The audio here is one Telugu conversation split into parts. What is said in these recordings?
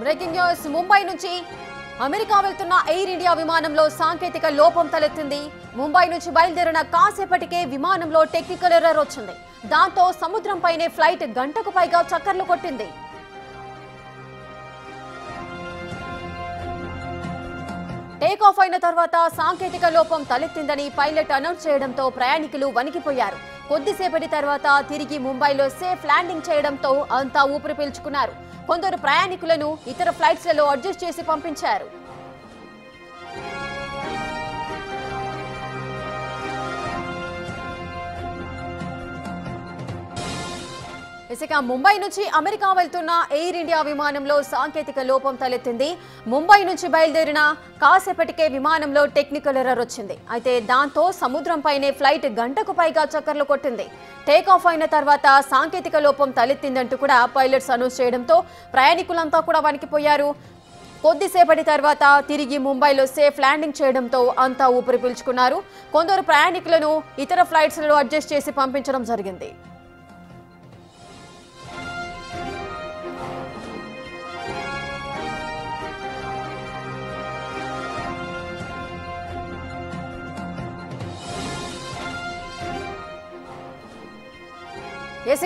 బ్రేకింగ్ న్యూస్ ముంబై నుంచి అమెరికా వెళ్తున్న ఎయిర్ ఇండియా విమానంలో సాంకేతిక లోపం తలెత్తింది. ముంబై నుంచి బయలుదేరిన కాసేపటికే విమానంలో టెక్నికల్ ఎర్రర్ వచ్చింది. దాంతో సముద్రంపైనే ఫ్లైట్ గంటకు పైగా చక్కర్లు కొట్టింది. టేక్ ఆఫ్ అయిన తర్వాత సాంకేతిక లోపం తలెత్తిందని పైలట్ అనౌన్స్ చేయడంతో ప్రయాణికులు వణికిపోయారు. కొద్దిసేపటి తర్వాత తిరిగి ముంబైలో సేఫ్ ల్యాండింగ్ చేయడంతో అంతా ఊపిరి పీల్చుకున్నారు. కొందరు ప్రయాణికులను ఇతర ఫ్లైట్స్లలో అడ్జస్ట్ చేసి పంపించారు. ఇక ముంబై నుంచి అమెరికా వెళ్తున్న ఎయిర్ ఇండియా విమానంలో సాంకేతిక లోపం తలెత్తింది. ముంబై నుంచి బయలుదేరిన కాసేపటికే విమానంలో టెక్నికల్ ఎర్రర్ వచ్చింది. అయితే దాంతో సముద్రంపైనే ఫ్లైట్ గంటకు పైగా చక్కర్లు కొట్టింది. టేక్ ఆఫ్ అయిన తర్వాత సాంకేతిక లోపం తలెత్తిందంటూ కూడా పైలట్స్ అనౌన్స్ చేయడంతో ప్రయాణికులంతా కూడా వణికిపోయారు. కొద్దిసేపటి తర్వాత తిరిగి ముంబైలో సేఫ్ ల్యాండింగ్ చేయడంతో అంతా ఊపిరి పీల్చుకున్నారు. కొందరు ప్రయాణికులను ఇతర ఫ్లైట్స్లలో అడ్జస్ట్ చేసి పంపించడం జరిగింది.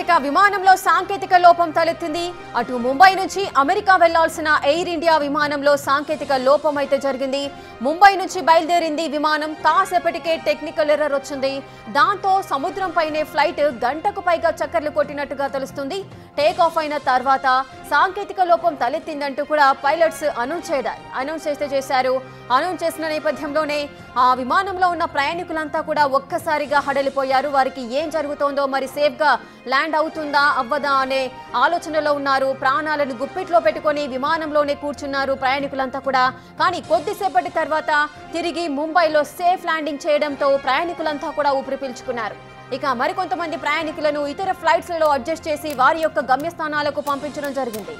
ఇక విమానంలో సాంకేతిక లోపం తలెత్తింది. అటు ముంబై నుంచి అమెరికా వెళ్లాల్సిన ఎయిర్ ఇండియా విమానంలో సాంకేతిక లోపం అయితే జరిగింది. ముంబై నుంచి బయలుదేరింది విమానం. కాసేపటికే టెక్నికల్ ఎర్రర్ వచ్చింది. దాంతో సముద్రంపైనే ఫ్లైట్ గంటకు పైగా చక్కర్లు కొట్టినట్టుగా తెలుస్తుంది. టేక్ ఆఫ్ అయిన తర్వాత సాంకేతిక లోపం తలెత్తిందంటూ కూడా పైలట్స్ అనౌన్స్ చేశారు. అనౌన్స్ చేసిన నేపథ్యంలోనే ఆ విమానంలో ఉన్న ప్రయాణికులంతా కూడా ఒక్కసారిగా హడలిపోయారు. వారికి ఏం జరుగుతోందో, మరి సేఫ్ గా ల్యాండ్ అవుతుందా అవ్వదా అనే ఆలోచనలో ఉన్నారు. ప్రాణాలను గుప్పిట్లో పెట్టుకొని విమానంలోనే కూర్చున్నారు ప్రయాణికులంతా కూడా. కానీ కొద్దిసేపటి తర్వాత తిరిగి ముంబైలో సేఫ్ ల్యాండింగ్ చేయడంతో ప్రయాణికులంతా కూడా ఊపిరి పీల్చుకున్నారు. ఇక మరికొంతమంది ప్రయాణికులను ఇతర ఫ్లైట్స్లలో అడ్జస్ట్ చేసి వారి యొక్క గమ్యస్థానాలకు పంపించడం జరిగింది.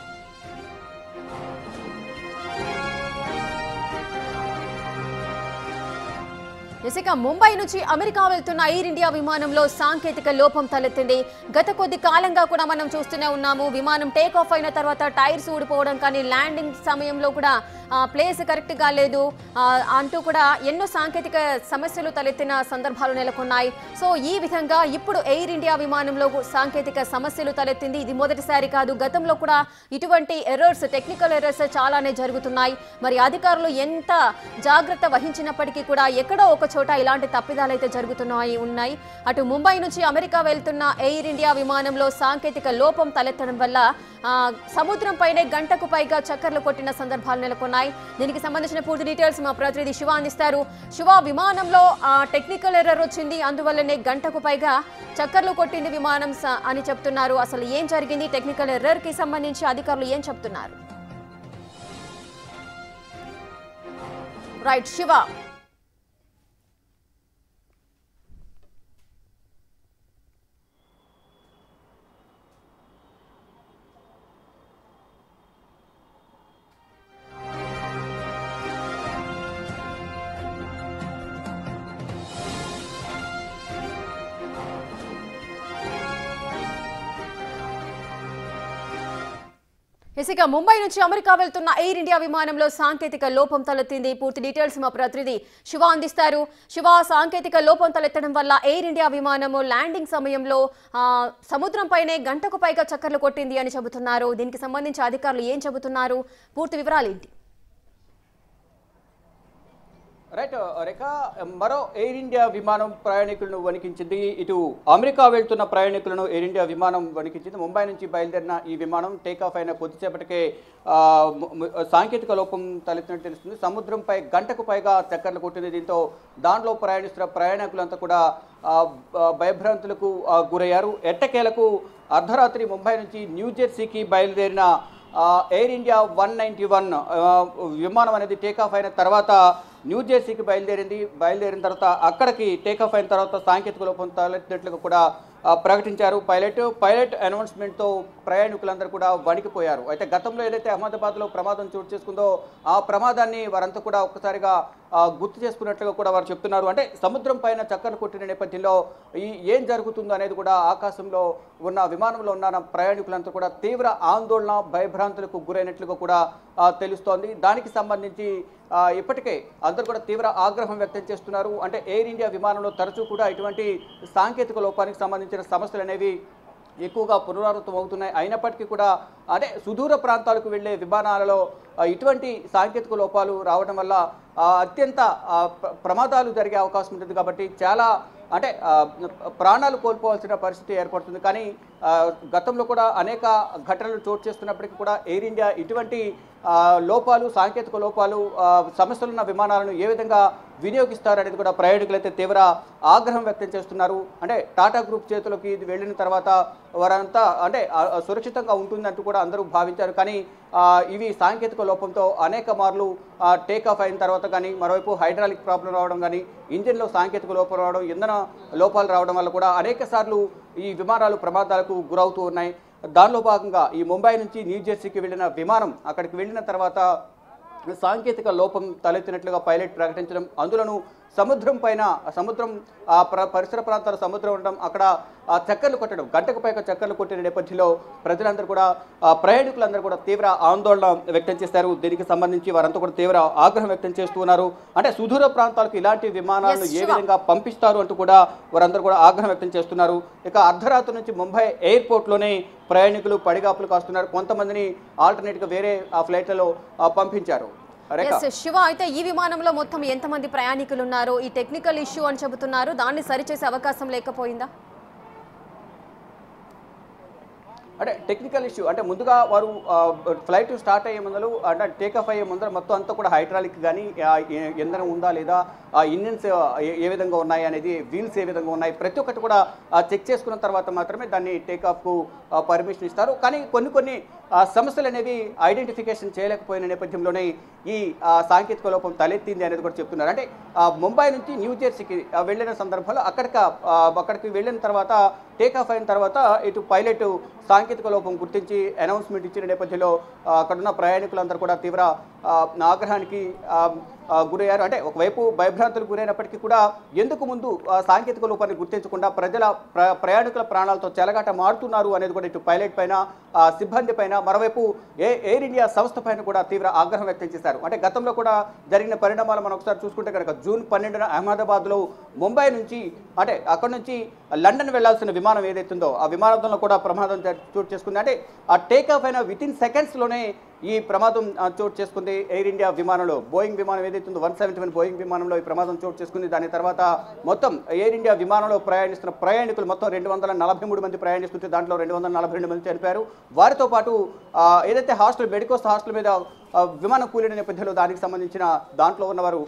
ఇక ముంబై నుంచి అమెరికా వెళ్తున్న ఎయిర్ ఇండియా విమానంలో సాంకేతిక లోపం తలెత్తింది. గత కొద్ది కాలంగా కూడా మనం చూస్తూనే ఉన్నాము. విమానం టేక్ ఆఫ్ అయిన తర్వాత టైర్స్ ఊడిపోవడం, కానీ ల్యాండింగ్ సమయంలో కూడా ప్లేస్ కరెక్ట్ గా లేదు అంటూ కూడా ఎన్నో సాంకేతిక సమస్యలు తలెత్తిన సందర్భాలు నెలకొన్నాయి. సో ఈ విధంగా ఇప్పుడు ఎయిర్ ఇండియా విమానంలో సాంకేతిక సమస్యలు తలెత్తింది. ఇది మొదటిసారి కాదు. గతంలో కూడా ఇటువంటి ఎర్రర్స్, టెక్నికల్ ఎర్రర్స్ చాలానే జరుగుతున్నాయి. మరి అధికారులు ఎంత జాగ్రత్త వహించినప్పటికీ కూడా ఎక్కడో ఒక చోట ఇలాంటి తప్పిదాలు అయితే జరుగుతున్నాయి. అటు ముంబై నుంచి అమెరికా వెళ్తున్న ఎయిర్ ఇండియా విమానంలో సాంకేతిక లోపం తలెత్తడం వల్ల సముద్రంపైనే గంటకు పైగా చక్కర్లు కొట్టిన సందర్భాలు నెలకొన్నాయి. దీనికి సంబంధించిన పూర్తి డీటెయిల్స్ మా ప్రతినిధి శివ అందిస్తారు. శివ, విమానంలో టెక్నికల్ ఎర్రర్ వచ్చింది, అందువల్లనే గంటకు పైగా చక్కర్లు కొట్టింది విమానం అని చెప్తున్నారు. అసలు ఏం జరిగింది? టెక్నికల్ ఎర్రర్ కి సంబంధించి అధికారులు ఏం చెప్తున్నారు? రైట్ శివ. ఇక ముంబై నుంచి అమెరికా వెళ్తున్న ఎయిర్ ఇండియా విమానంలో సాంకేతిక లోపం తలెత్తింది. పూర్తి డీటెయిల్స్ మా ప్రతినిధి శివ అందిస్తారు. శివ, సాంకేతిక లోపం తలెత్తడం వల్ల ఎయిర్ ఇండియా విమానము ల్యాండింగ్ సమయంలో సముద్రంపైనే గంటకు పైగా చక్కర్లు కొట్టింది అని చెబుతున్నారు. దీనికి సంబంధించి అధికారులు ఏం చెబుతున్నారు? పూర్తి వివరాలు ఏంటి? రైట్ రేఖ, మరో ఎయిర్ ఇండియా విమానం ప్రయాణికులను వణికించింది. ఇటు అమెరికా వెళ్తున్న ప్రయాణికులను ఎయిర్ ఇండియా విమానం వణికించింది. ముంబై నుంచి బయలుదేరిన ఈ విమానం టేక్ ఆఫ్ అయిన కొద్దిసేపటికే సాంకేతిక లోపం తలెత్తినట్టు తెలుస్తుంది. సముద్రంపై గంటకు పైగా చక్కర్లు కొట్టింది. దీంతో దాంట్లో ప్రయాణిస్తున్న ప్రయాణికులంతా కూడా భయభ్రాంతులకు గురయ్యారు. ఎట్టకేలకు అర్ధరాత్రి ముంబై నుంచి న్యూజెర్సీకి బయలుదేరిన ఎయిర్ ఇండియా 191 విమానం అనేది టేకాఫ్ అయిన తర్వాత న్యూజెర్సీకి బయలుదేరిన తర్వాత అక్కడికి టేకాఫ్ అయిన తర్వాత సాంకేతిక లోపం తలెత్తినట్లుగా కూడా ప్రకటించారు పైలట్ అనౌన్స్మెంట్తో ప్రయాణికులందరూ కూడా వణికిపోయారు. అయితే గతంలో ఏదైతే అహ్మదాబాద్లో ప్రమాదం చోటు చేసుకుందో ఆ ప్రమాదాన్ని వారంతా కూడా ఒక్కసారిగా గుర్తు చేసుకున్నట్లుగా కూడా వారు చెప్తున్నారు. అంటే సముద్రం పైన చక్కర్లు కొట్టిన నేపథ్యంలో ఏం జరుగుతుందో అనేది కూడా ఆకాశంలో ఉన్న విమానంలో ఉన్న ప్రయాణికులంతా కూడా తీవ్ర ఆందోళన భయభ్రాంతులకు గురైనట్లుగా కూడా తెలుస్తోంది. దానికి సంబంధించి ఇప్పటికే అందరూ కూడా తీవ్ర ఆగ్రహం వ్యక్తం చేస్తున్నారు. అంటే ఎయిర్ ఇండియా విమానంలో తరచూ కూడా ఇటువంటి సాంకేతిక లోపానికి సంబంధించిన సమస్యలు అనేవి ఎక్కువగా పునరావృతం అవుతున్నాయి. అయినప్పటికీ కూడా అంటే సుదూర ప్రాంతాలకు వెళ్ళే విమానాలలో ఇటువంటి సాంకేతిక లోపాలు రావడం వల్ల అత్యంత ప్రమాదాలు జరిగే అవకాశం ఉంటుంది. కాబట్టి చాలా అంటే ప్రాణాలు కోల్పోవాల్సిన పరిస్థితి ఏర్పడుతుంది. కానీ గతంలో కూడా అనేక ఘటనలు చోటు చేస్తున్నప్పటికీ కూడా ఎయిర్ ఇండియా ఇటువంటి లోపాలు సాంకేతిక లోపాలు సమస్యలున్న విమానాలను ఏ విధంగా వినియోగిస్తారనేది కూడా ప్రయాణికులైతే తీవ్ర ఆగ్రహం వ్యక్తం చేస్తున్నారు. అంటే టాటా గ్రూప్ చేతులకి ఇది వెళ్ళిన తర్వాత వారంతా అంటే సురక్షితంగా ఉంటుందంటూ కూడా అందరూ భావించారు. కానీ ఇవి సాంకేతిక లోపంతో అనేక మార్లు టేక్ ఆఫ్ అయిన తర్వాత కానీ మరోవైపు హైడ్రాలిక్ ప్రాబ్లం రావడం కానీ ఇంజిన్లో సాంకేతిక లోపం రావడం ఇంధన లోపాలు రావడం వల్ల కూడా అనేక సార్లు ఈ విమానాలు ప్రమాదాలకు గురవుతూ ఉన్నాయి. దానిలో భాగంగా ఈ ముంబై నుంచి న్యూజెర్సీకి వెళ్ళిన విమానం అక్కడికి వెళ్ళిన తర్వాత సాంకేతిక లోపం తలెత్తినట్లుగా పైలట్ ప్రకటించడం, అందులోనూ సముద్రం పైన సముద్రం పరిసర ప్రాంతాల సముద్రం ఉండడం, అక్కడ చక్కర్లు కొట్టడం, గంటకు పైగా చక్కర్లు కొట్టిన నేపథ్యంలో ప్రజలందరూ కూడా ప్రయాణికులందరూ కూడా తీవ్ర ఆందోళన వ్యక్తం చేశారు. దీనికి సంబంధించి వారంతా కూడా తీవ్ర ఆగ్రహం వ్యక్తం చేస్తున్నారు. అంటే సుదూర ప్రాంతాలకు ఇలాంటి విమానాలను ఏ విధంగా పంపిస్తారు అంటూ కూడా వారందరూ కూడా ఆగ్రహం వ్యక్తం చేస్తున్నారు. ఇక అర్ధరాత్రి నుంచి ముంబై ఎయిర్పోర్ట్లోనే ప్రయాణికులు పడిగాపులు కాస్తున్నారు. కొంతమందిని ఆల్టర్నేట్గా వేరే ఫ్లైట్లలో పంపించారు. శివ, అయితే ఈ విమానంలో మొత్తం ఎంతమంది ప్రయాణికులు ఉన్నారు? ఈ టెక్నికల్ ఇష్యూ అని చెబుతున్నారు, దాన్ని సరిచేసే అవకాశం లేకపోయిందా? అంటే టెక్నికల్ ఇష్యూ అంటే ముందుగా వారు ఫ్లైట్ స్టార్ట్ అయ్యే ముందరు అంటే టేక్ ఆఫ్ అయ్యే ముందర మొత్తం అంతా కూడా హైడ్రాలిక్ కానీ ఇంధనం ఉందా లేదా, ఇంజిన్స్ ఏ విధంగా ఉన్నాయి అనేది, వీల్స్ ఏ విధంగా ఉన్నాయి, ప్రతి ఒక్కటి కూడా చెక్ చేసుకున్న తర్వాత మాత్రమే దాన్ని టేక్ ఆఫ్కు పర్మిషన్ ఇస్తారు. కానీ కొన్ని సమస్యలు అనేవి ఐడెంటిఫికేషన్ చేయలేకపోయిన నేపథ్యంలోనే ఈ సాంకేతిక లోపం తలెత్తింది అనేది కూడా చెప్తున్నారు. అంటే ముంబై నుంచి న్యూజెర్సీకి వెళ్ళిన సందర్భంలో అక్కడికి వెళ్ళిన తర్వాత టేక్ ఆఫ్ అయిన తర్వాత ఇటు పైలట్ సాంకేతిక లోపం గుర్తించి అనౌన్స్మెంట్ ఇచ్చిన నేపథ్యంలో అక్కడున్న ప్రయాణికులందరూ కూడా తీవ్ర ఆగ్రహానికి గురయ్యారు. అంటే ఒకవైపు భయభ్రాంతులకు గురైనప్పటికీ కూడా ఎందుకు ముందు సాంకేతిక లోపాన్ని గుర్తించకుండా ప్రయాణికుల ప్రాణాలతో చెలగాట మారుతున్నారు అనేది కూడా ఇటు పైలట్ పైన సిబ్బంది పైన మరోవైపు ఎయిర్ ఇండియా సంస్థ పైన కూడా తీవ్ర ఆగ్రహం వ్యక్తం చేశారు. అంటే గతంలో కూడా జరిగిన పరిణామాలు మనం ఒకసారి చూసుకుంటే కనుక జూన్ 12న అహ్మదాబాద్లో ముంబై నుంచి అంటే అక్కడ నుంచి లండన్ వెళ్లాల్సిన విమానం ఏదైతుందో ఆ విమానంలో కూడా ప్రమాదం చోటు చేసుకుంది. అంటే ఆ టేక్ ఆఫ్ అయిన వితిన్ సెకండ్స్లోనే ఈ ప్రమాదం చోటు చేసుకుంది. ఎయిర్ ఇండియా విమానంలో బోయింగ్ విమానం ఏదైతుందో 171 బోయింగ్ విమానంలో ఈ ప్రమాదం చోటు చేసుకుంది. దాని తర్వాత మొత్తం ఎయిర్ ఇండియా విమానంలో ప్రయాణిస్తున్న ప్రయాణికులు మొత్తం 243 మంది ప్రయాణిస్తుంటే దాంట్లో 242 మంది చనిపోయారు. వారితో పాటు ఏదైతే మెడికోస్ హాస్టల్ మీద విమానం కూలిన నేపథ్యంలో దానికి సంబంధించిన దాంట్లో ఉన్నవారు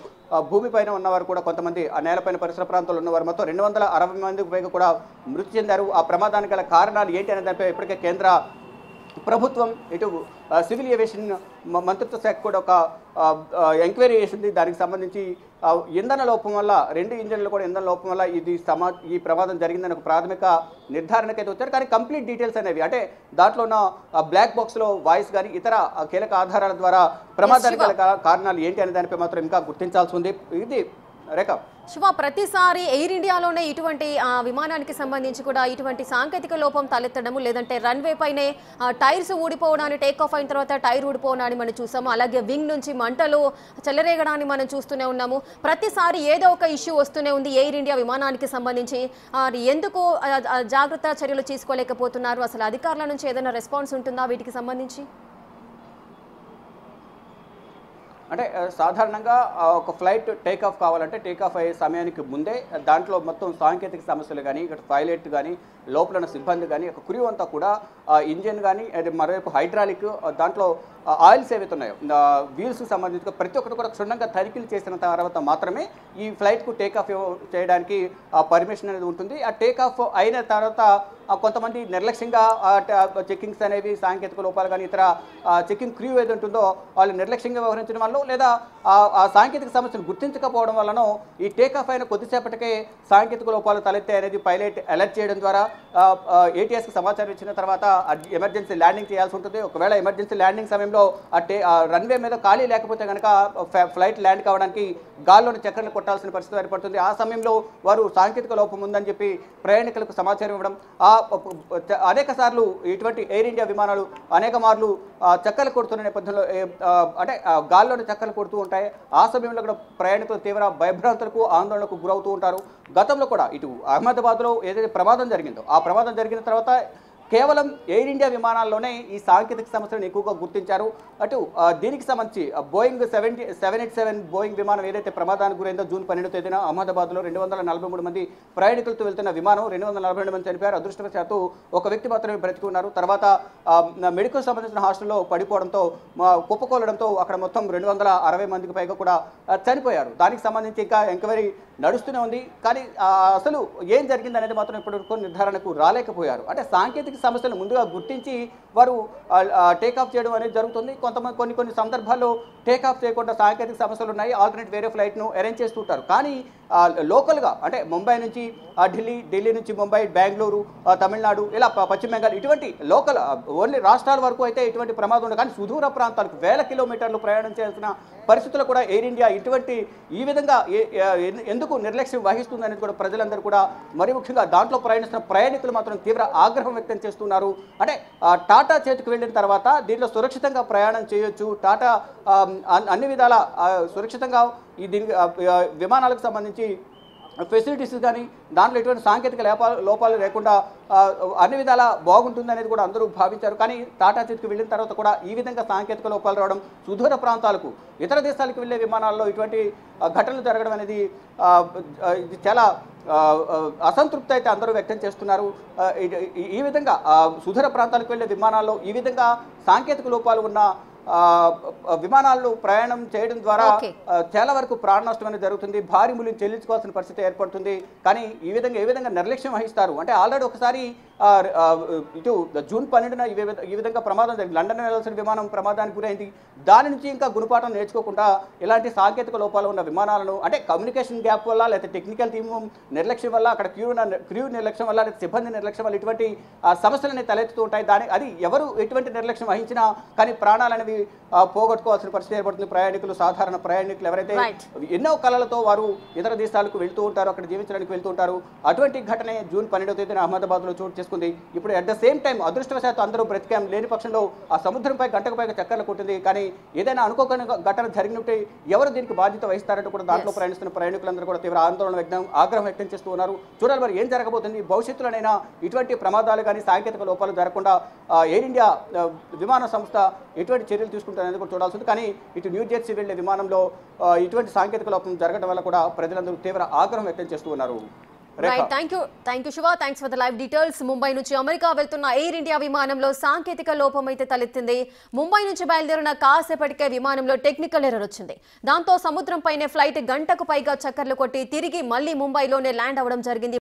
భూమిపైన ఉన్నవారు కూడా కొంతమంది ఆ నేలపైన పరిసర ప్రాంతాల్లో ఉన్నవారు మొత్తం 260 మందికి పైగా కూడా మృతి చెందారు. ఆ ప్రమాదానికి గల కారణాలు ఏంటి అనే దానిపై ఇప్పటికే కేంద్ర ప్రభుత్వం ఇటు సివిల్ ఏవియేషన్ మంత్రిత్వ శాఖ కూడా ఒక ఎంక్వైరీ చేసింది. దానికి సంబంధించి ఇంధన లోపం వల్ల 2 ఇంజన్లు కూడా ఇంధన లోపం వల్ల ఈ ప్రమాదం జరిగిందని ఒక ప్రాథమిక నిర్ధారణకైతే వచ్చారు. కానీ కంప్లీట్ డీటెయిల్స్ అనేవి అంటే దాంట్లో ఉన్న బ్లాక్ బాక్స్లో వాయిస్ కానీ ఇతర కీలక ఆధారాల ద్వారా ప్రమాదానికి గల కారణాలు ఏంటి అనే దానిపై మాత్రం ఇంకా గుర్తించాల్సి ఉంది. ఇది రేఖ. శివ, ప్రతిసారి ఎయిర్ ఇండియాలోనే ఇటువంటి విమానానికి సంబంధించి కూడా ఇటువంటి సాంకేతిక లోపం తలెత్తడము, లేదంటే రన్వే పైనే టైర్స్ ఊడిపోవడాన్ని, టేక్ ఆఫ్ అయిన తర్వాత టైర్ ఊడిపోవడాన్ని మనం చూసాము. అలాగే వింగ్ నుంచి మంటలు చెలరేగడాన్ని మనం చూస్తూనే ఉన్నాము. ప్రతిసారి ఏదో ఒక ఇష్యూ వస్తూనే ఉంది ఎయిర్ ఇండియా విమానానికి సంబంధించి. ఎందుకు జాగ్రత్త చర్యలు తీసుకోలేకపోతున్నారు? అసలు అధికారుల నుంచి ఏదైనా రెస్పాన్స్ ఉంటుందా వీటికి సంబంధించి? అంటే సాధారణంగా ఒక ఫ్లైట్ టేక్ ఆఫ్ కావాలంటే టేక్ ఆఫ్ అయ్యే సమయానికి ముందే దాంట్లో మొత్తం సాంకేతిక సమస్యలు కానీ ఇక్కడ పైలట్ కానీ లోపల ఉన్న సిబ్బంది కానీ ఒక క్రూ అంతా కూడా ఇంజిన్ కానీ మరోవైపు హైడ్రాలిక్ దాంట్లో ఆయిల్స్ ఏవైతే ఉన్నాయో వీల్స్కి సంబంధించి ప్రతి ఒక్కటి కూడా క్షుణ్ణంగా తనిఖీలు చేసిన తర్వాత మాత్రమే ఈ ఫ్లైట్కు టేక్ ఆఫ్ చేయడానికి పర్మిషన్ అనేది ఉంటుంది. ఆ టేక్ ఆఫ్ అయిన తర్వాత కొంతమంది నిర్లక్ష్యంగా చెక్కింగ్స్ అనేవి సాంకేతిక లోపాలు కానీ ఇతర చెక్కింగ్ క్రూ ఏది ఉంటుందో వాళ్ళు నిర్లక్ష్యంగా వ్యవహరించడం వల్ల లేదా ఆ సాంకేతిక సమస్యను గుర్తించకపోవడం వలన ఈ టేక్ ఆఫ్ అయిన కొద్దిసేపటికే సాంకేతిక లోపాలు తలెత్తాయి అనేది పైలట్ అలర్ట్ చేయడం ద్వారా ఏటీఎస్కి సమాచారం ఇచ్చిన తర్వాత ఎమర్జెన్సీ ల్యాండింగ్ చేయాల్సి ఉంటుంది. ఒకవేళ ఎమర్జెన్సీ ల్యాండింగ్ సమయంలో ఆ రన్వే మీద ఖాళీ లేకపోతే కనుక ఫ్లైట్ ల్యాండ్ కావడానికి గాల్లోని చక్కర్లు కొట్టాల్సిన పరిస్థితి ఏర్పడుతుంది. ఆ సమయంలో వారు సాంకేతిక లోపం ఉందని చెప్పి ప్రయాణికులకు సమాచారం ఇవ్వడం, అనేక సార్లు ఇటువంటి ఎయిర్ ఇండియా విమానాలు అనేక మార్లు చక్కర్లు కొడుతున్న నేపథ్యంలో అంటే గాల్లోని చక్కర్లు కొడుతూ ఉంటాయి. ఆ సమయంలో కూడా ప్రయాణికులు తీవ్ర భయభ్రాంతులకు ఆందోళనకు గురవుతూ ఉంటారు. గతంలో కూడా ఇటు అహ్మదాబాద్లో ఏదైతే ప్రమాదం జరిగిందో ఆ ప్రమాదం జరిగిన తర్వాత కేవలం ఎయిర్ ఇండియా విమానాల్లోనే ఈ సాంకేతిక సమస్యలను ఎక్కువగా గుర్తించారు. అటు దీనికి సంబంధించి బోయింగ్ 787 బోయింగ్ విమానం ఏదైతే ప్రమాదానికి గురైందో జూన్ 12వ తేదీన అహ్మదాబాద్లో 243 మంది ప్రయాణికులతో వెళ్తున్న విమానం 242 మంది చనిపోయారు. అదృష్టవశాత్తు ఒక వ్యక్తి మాత్రమే బ్రతికి ఉన్నారు. తర్వాత మెడికల్ సంబంధించిన హాస్టల్లో పడిపోవడంతో కుప్పకూలడంతో అక్కడ మొత్తం 260 మందికి పైగా కూడా చనిపోయారు. దానికి సంబంధించి ఇంకా ఎంక్వైరీ నడుస్తూనే ఉంది. కానీ అసలు ఏం జరిగింది అనేది మాత్రం ఇప్పటివరకు నిర్ధారణకు రాలేకపోయారు. అంటే సాంకేతిక సమస్యలు ముందుగా గుర్తించి వారు టేకాఫ్ చేయడం అనేది జరుగుతుంది. కొన్ని సందర్భాల్లో టేకాఫ్ చేయకుండా సాంకేతిక సమస్యలు ఉన్నాయి, ఆల్టర్నేట్ వేరే ఫ్లైట్ను అరేంజ్ చేస్తుంటారు. కానీ లోకల్గా అంటే ముంబై నుంచి ఢిల్లీ నుంచి ముంబై, బెంగళూరు, తమిళనాడు, ఇలా పశ్చిమ బెంగాల్ ఇటువంటి లోకల్ ఓన్లీ రాష్ట్రాల వరకు అయితే ఇటువంటి ప్రమాదం ఉండదు. కానీ సుదూర ప్రాంతాలకు వేల కిలోమీటర్లు ప్రయాణం చేయాల్సిన పరిస్థితులు కూడా ఎయిర్ ఇండియా ఈ విధంగా ఎందుకు నిర్లక్ష్యం వహిస్తుంది అనేది కూడా ప్రజలందరూ కూడా మరి ముఖ్యంగా దాంట్లో ప్రయాణిస్తున్న ప్రయాణికులు మాత్రం తీవ్ర ఆగ్రహం వ్యక్తం చేస్తున్నారు. అంటే టాటా చేతికి వెళ్ళిన తర్వాత దీంట్లో సురక్షితంగా ప్రయాణం చేయొచ్చు, టాటా అన్ని విధాల సురక్షితంగా విమానాలకు సంబంధించి ఫెసిలిటీస్ కానీ దాంట్లో ఎటువంటి సాంకేతిక లోపాలు లేకుండా అన్ని విధాల బాగుంటుంది అనేది కూడా అందరూ భావించారు. కానీ టాటా చేతికి వెళ్ళిన తర్వాత కూడా ఈ విధంగా సాంకేతిక లోపాలు రావడం, సుదూర ప్రాంతాలకు ఇతర దేశాలకు వెళ్ళే విమానాల్లో ఇటువంటి ఘటనలు జరగడం అనేది ఇది చాలా అసంతృప్తి అయితే అందరూ వ్యక్తం చేస్తున్నారు. ఈ విధంగా సుదూర ప్రాంతాలకు వెళ్ళే విమానాల్లో ఈ విధంగా సాంకేతిక లోపాలు ఉన్న విమానాల్లో ప్రయాణం చేయడం ద్వారా చాలా వరకు ప్రాణ నష్టం అనేది జరుగుతుంది, భారీ మూల్యం చెల్లించుకోవాల్సిన పరిస్థితి ఏర్పడుతుంది. కానీ ఏ విధంగా నిర్లక్ష్యం వహిస్తారు అంటే ఆల్రెడీ ఒకసారి ఇటు జూన్ 12న ఈ విధంగా ప్రమాదం జరిగింది. లండన్ వెళ్లాల్సిన విమానం ప్రమాదానికి గురైంది. దాని నుంచి ఇంకా గుణపాఠం నేర్చుకోకుండా ఇలాంటి సాంకేతిక లోపాలు ఉన్న విమానాలను అంటే కమ్యూనికేషన్ గ్యాప్ వల్ల లేకపోతే టెక్నికల్ టీమ్ నిర్లక్ష్యం వల్ల అక్కడ క్రూ నిర్లక్ష్యం వల్ల లేదా సిబ్బంది నిర్లక్ష్యం వల్ల ఇటువంటి సమస్యలనే తలెత్తుతూ ఉంటాయి. అది ఎవరు ఎటువంటి నిర్లక్ష్యం వహించినా కానీ ప్రాణాలనేవి పోగొట్టుకోవాల్సిన పరిస్థితి ఏర్పడుతుంది. సాధారణ ప్రయాణికులు ఎవరైతే ఎన్నో కళలతో వారు ఇతర దేశాలకు వెళ్తూ ఉంటారు, అక్కడ జీవించడానికి వెళ్తూ ఉంటారు. అటువంటి ఘటనే జూన్ 12వ తేదీన అహ్మదాబాద్లో చోటు చేసుకుంది. ఇప్పుడు అట్ ద సేమ్ టైం అదృష్టవశాత్తు అందరూ బ్రతికాం, లేని పక్షంలో ఆ సముద్రంపై గంటకు పైగా చక్కర్లు కొట్టింది. కానీ ఏదైనా అనుకోని ఘటన జరిగినట్టే ఎవరు దీనికి బాధ్యత వహిస్తారంటూ కూడా దాంట్లో ప్రయాణిస్తున్న ప్రయాణికులందరూ కూడా తీవ్ర ఆగ్రహం వ్యక్తం చేస్తూ ఉన్నారు. చూడాలి మరి ఏం జరగబోతుంది. భవిష్యత్తులోనైనా ఇటువంటి ప్రమాదాలు కానీ సాంకేతిక లోపాలు జరగకుండా ఎయిర్ ఇండియా విమాన సంస్థ ఎటువంటి చర్యలు తీసుకుంటారనేది కూడా చూడాల్సి ఉంది. కానీ ఇటు న్యూ జెర్సీ వెళ్లే విమానంలో ఇటువంటి సాంకేతిక లోపం జరగడం వల్ల కూడా ప్రజలందరూ తీవ్ర ఆగ్రహం వ్యక్తం చేస్తూ ఉన్నారు. Right, thank you Shiva, thanks for the live details. Mumbai నుంచి అమెరికా వెళ్తున్న ఎయిర్ ఇండియా విమానంలో సాంకేతిక లోపం అయితే తలెత్తింది. ముంబై నుంచి బయలుదేరిన కాసేపటికే విమానంలో టెక్నికల్ ఎర్రర్ వచ్చింది. దాంతో సముద్రంపైనే ఫ్లైట్ గంటకు పైగా చక్కర్లు కొట్టి తిరిగి మళ్లీ ముంబైలోనే ల్యాండ్ అవ్వడం జరిగింది.